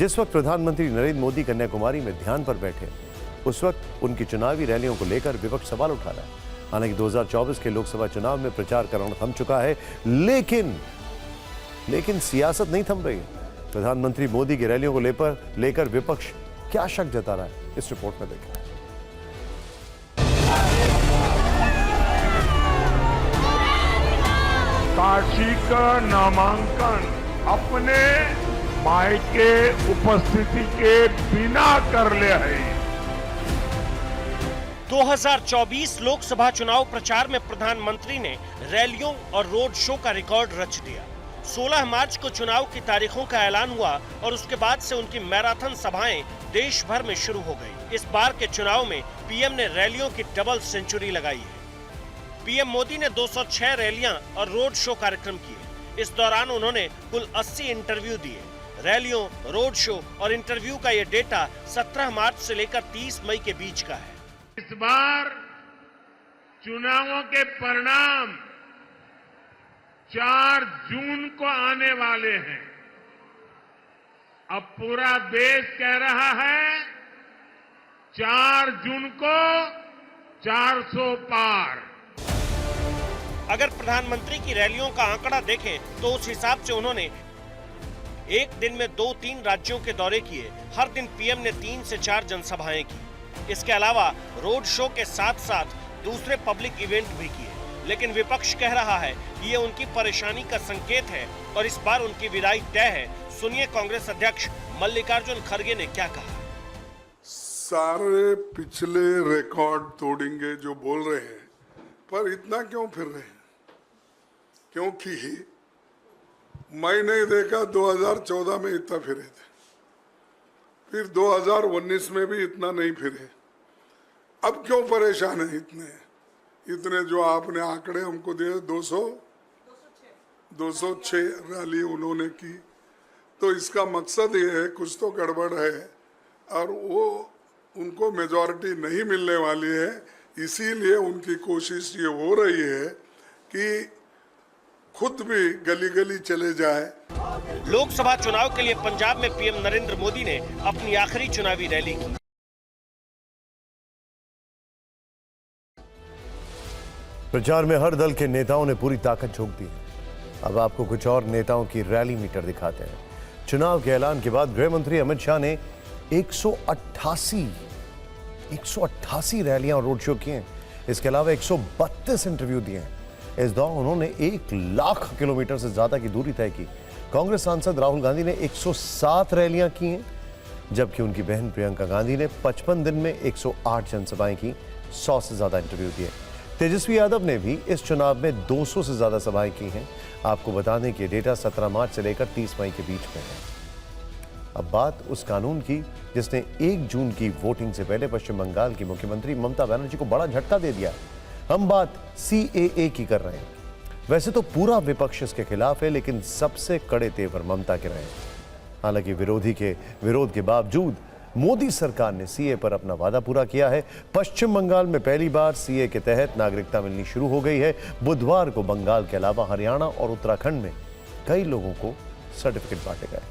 जिस वक्त प्रधानमंत्री नरेंद्र मोदी कन्याकुमारी में ध्यान पर बैठे, उस वक्त उनकी चुनावी रैलियों को लेकर विपक्ष सवाल उठा रहा है। हालांकि 2024 के लोकसभा चुनाव में प्रचार करना थम चुका है, लेकिन सियासत नहीं थम रही है। प्रधानमंत्री मोदी की रैलियों को लेकर विपक्ष क्या शक जता रहा है, इस रिपोर्ट में देखें। काशी का नामांकन अपने मायके उपस्थिति के बिना कर ले है। 2024 लोकसभा चुनाव प्रचार में प्रधानमंत्री ने रैलियों और रोड शो का रिकॉर्ड रच दिया। 16 मार्च को चुनाव की तारीखों का ऐलान हुआ और उसके बाद से उनकी मैराथन सभाएं देश भर में शुरू हो गई। इस बार के चुनाव में पीएम ने रैलियों की डबल सेंचुरी लगाई है। पीएम मोदी ने 206 रैलियां और रोड शो कार्यक्रम किए। इस दौरान उन्होंने कुल 80 इंटरव्यू दिए। रैलियों, रोड शो और इंटरव्यू का ये डेटा 17 मार्च से लेकर 30 मई के बीच का है। इस बार चुनावों के परिणाम 4 जून को आने वाले हैं। अब पूरा देश कह रहा है 4 जून को 400 पार। अगर प्रधानमंत्री की रैलियों का आंकड़ा देखें तो उस हिसाब से उन्होंने एक दिन में 2-3 राज्यों के दौरे किए। हर दिन पीएम ने 3 से 4 जनसभाएं की। इसके अलावा रोड शो के साथ साथ दूसरे पब्लिक इवेंट भी किए। लेकिन विपक्ष कह रहा है कि ये उनकी परेशानी का संकेत है और इस बार उनकी विदाई तय है। सुनिए कांग्रेस अध्यक्ष मल्लिकार्जुन खड़गे ने क्या कहा। सारे पिछले रिकॉर्ड तोड़ेंगे जो बोल रहे हैं, पर इतना क्यों फिर रहे हैं? क्योंकि मैं नहीं देखा 2014 में इतना फिरे थे, फिर 2019 में भी इतना नहीं फिरे। अब क्यों परेशान है इतने जो आपने आंकड़े हमको दिए? 206 रैली उन्होंने की। तो इसका मकसद ये है कुछ तो गड़बड़ है और वो उनको मेजॉरिटी नहीं मिलने वाली है। इसीलिए उनकी कोशिश ये हो रही है कि खुद भी गली गली चले जाए। लोकसभा चुनाव के लिए पंजाब में पीएम नरेंद्र मोदी ने अपनी आखिरी चुनावी रैली की। प्रचार में हर दल के नेताओं ने पूरी ताकत झोंक दी। अब आपको कुछ और नेताओं की रैली मीटर दिखाते हैं। चुनाव के ऐलान के बाद गृह मंत्री अमित शाह ने 188 रैलियां और रोड शो किए हैं। इसके अलावा 132 इंटरव्यू दिए हैं। इस दौरान उन्होंने 1 लाख किलोमीटर से ज्यादा की दूरी तय की। कांग्रेस सांसद राहुल गांधी ने 107 रैलियां की हैं, जबकि उनकी बहन प्रियंका गांधी ने 55 दिन में 108 जनसभाएं की, 100 से ज्यादा इंटरव्यू दिए। तेजस्वी यादव ने भी इस चुनाव में 200 से ज्यादा सभाएं की हैं। आपको बता दें कि डेटा 17 मार्च से लेकर 30 मई के बीच में है। अब बात उस कानून की जिसने 1 जून की वोटिंग से पहले पश्चिम बंगाल की मुख्यमंत्री ममता बनर्जी को बड़ा झटका दे दिया। हम बात CAA की कर रहे हैं। वैसे तो पूरा विपक्ष इसके खिलाफ है, लेकिन सबसे कड़े तेवर ममता के रहे हैं। हालांकि विरोध के बावजूद मोदी सरकार ने CAA पर अपना वादा पूरा किया है। पश्चिम बंगाल में पहली बार CAA के तहत नागरिकता मिलनी शुरू हो गई है। बुधवार को बंगाल के अलावा हरियाणा और उत्तराखंड में कई लोगों को सर्टिफिकेट बांटे गए।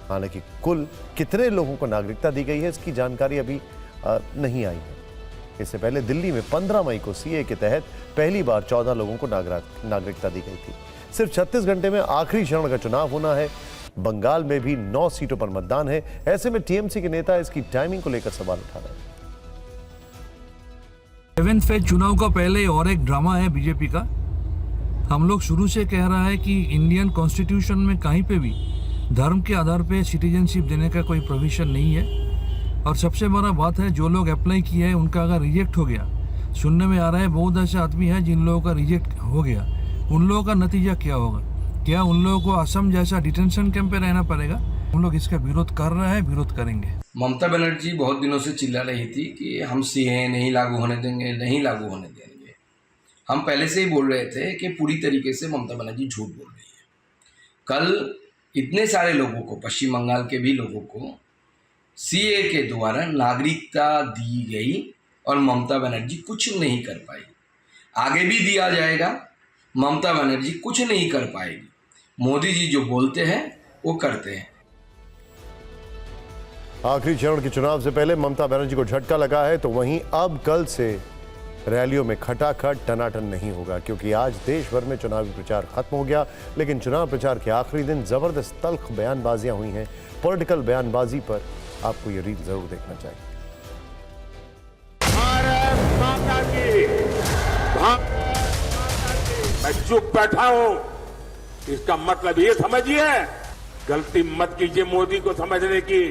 हालांकि कुल कितने लोगों को नागरिकता दी गई है, इसकी जानकारी अभी नहीं आई है। इससे पहले दिल्ली में 15 मई को CAA के तहत पहली बार 14 लोगों को नागरिकता दी गई थी। सिर्फ 36 घंटे में आखिरी चरण का चुनाव होना है। बंगाल में भी 9 सीटों पर मतदान है। ऐसे में TMC के नेता इसकी टाइमिंग को लेकर सवाल उठा रहे हैं। 7th फेज चुनाव का पहले और एक ड्रामा है बीजेपी का। हम लोग शुरू से कह रहा है कि इंडियन कॉन्स्टिट्यूशन में कहीं पे भी धर्म के आधार पे सिटीजनशिप देने का कोई प्रोविजन नहीं है। और सबसे बड़ा बात है, जो लोग अप्लाई किए हैं उनका अगर रिजेक्ट हो गया, सुनने में आ रहा है बहुत ऐसे आदमी है जिन लोगों का रिजेक्ट हो गया, उन लोगों का नतीजा क्या होगा? क्या उन लोगों को असम जैसा डिटेंशन कैंप पे रहना पड़ेगा? हम लोग इसका विरोध कर रहे हैं, विरोध करेंगे। ममता बनर्जी बहुत दिनों से चिल्ला रही थी कि हम CAA नहीं लागू होने देंगे, नहीं लागू होने देंगे। हम पहले से ही बोल रहे थे कि पूरी तरीके से ममता बनर्जी झूठ बोल रही है। कल इतने सारे लोगों को, पश्चिम बंगाल के भी लोगों को CAA के द्वारा नागरिकता दी गई और ममता बनर्जी कुछ नहीं कर पाई। आगे भी दिया जाएगा, ममता बनर्जी कुछ नहीं कर पाएगी। मोदी जी जो बोलते हैं वो करते हैं। आखिरी चरण के चुनाव से पहले ममता बनर्जी को झटका लगा है, तो वहीं अब कल से रैलियों में खटाखट टनाटन नहीं होगा, क्योंकि आज देश भर में चुनावी प्रचार खत्म हो गया। लेकिन चुनाव प्रचार के आखिरी दिन जबरदस्त तल्ख बयानबाजियां हुई हैं। पॉलिटिकल बयानबाजी पर आपको ये रील जरूर देखना चाहिए। भारत माता की, भारत माता की। मैं चुप बैठा हूं, इसका मतलब ये समझिए, गलती मत कीजिए मोदी को समझने की।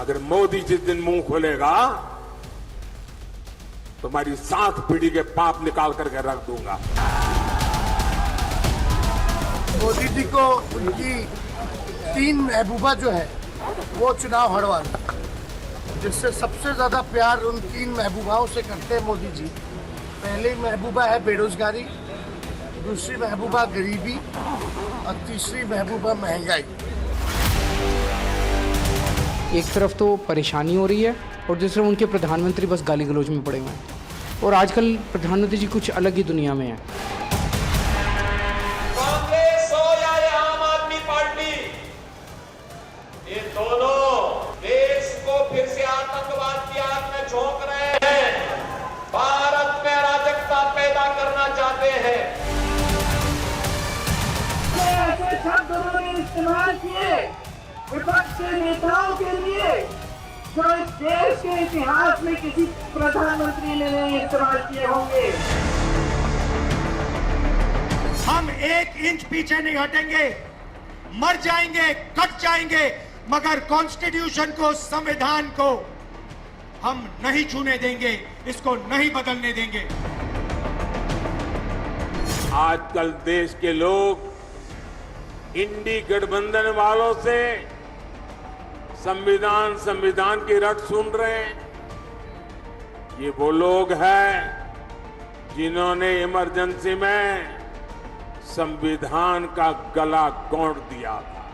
अगर मोदी जिस दिन मुंह खोलेगा तुम्हारी 7 पीढ़ी के पाप निकाल करके रख दूंगा। मोदी जी को उनकी 3 महबूबा जो है वो चुनाव हरवा दी, जिससे सबसे ज्यादा प्यार उन 3 महबूबाओं से करते हैं मोदी जी। पहली महबूबा है बेरोजगारी, दूसरी महबूबा गरीबी और तीसरी महबूबा महंगाई। एक तरफ तो परेशानी हो रही है और दूसरे उनके प्रधानमंत्री बस गाली गलौज में पड़े हुए हैं, और आजकल प्रधानमंत्री जी कुछ अलग ही दुनिया में है। कांग्रेस हो या आम आदमी पार्टी, ये दोनों देश को फिर से आतंकवाद की आग में झोंक रहे हैं, भारत में अराजकता पैदा करना चाहते हैं। ऐसे शब्द उन्होंने इस्तेमाल किए विपक्ष के नेताओं के लिए जो इस देश के इतिहास में किसी प्रधानमंत्री ने नहीं इस्तेमाल किए होंगे। हम 1 इंच पीछे नहीं हटेंगे, मर जाएंगे, कट जाएंगे, मगर कॉन्स्टिट्यूशन को, संविधान को हम नहीं छूने देंगे, इसको नहीं बदलने देंगे। आजकल देश के लोग इंडी गठबंधन वालों से संविधान की रट सुन रहे हैं। ये वो लोग हैं जिन्होंने इमरजेंसी में संविधान का गला घोंट दिया था।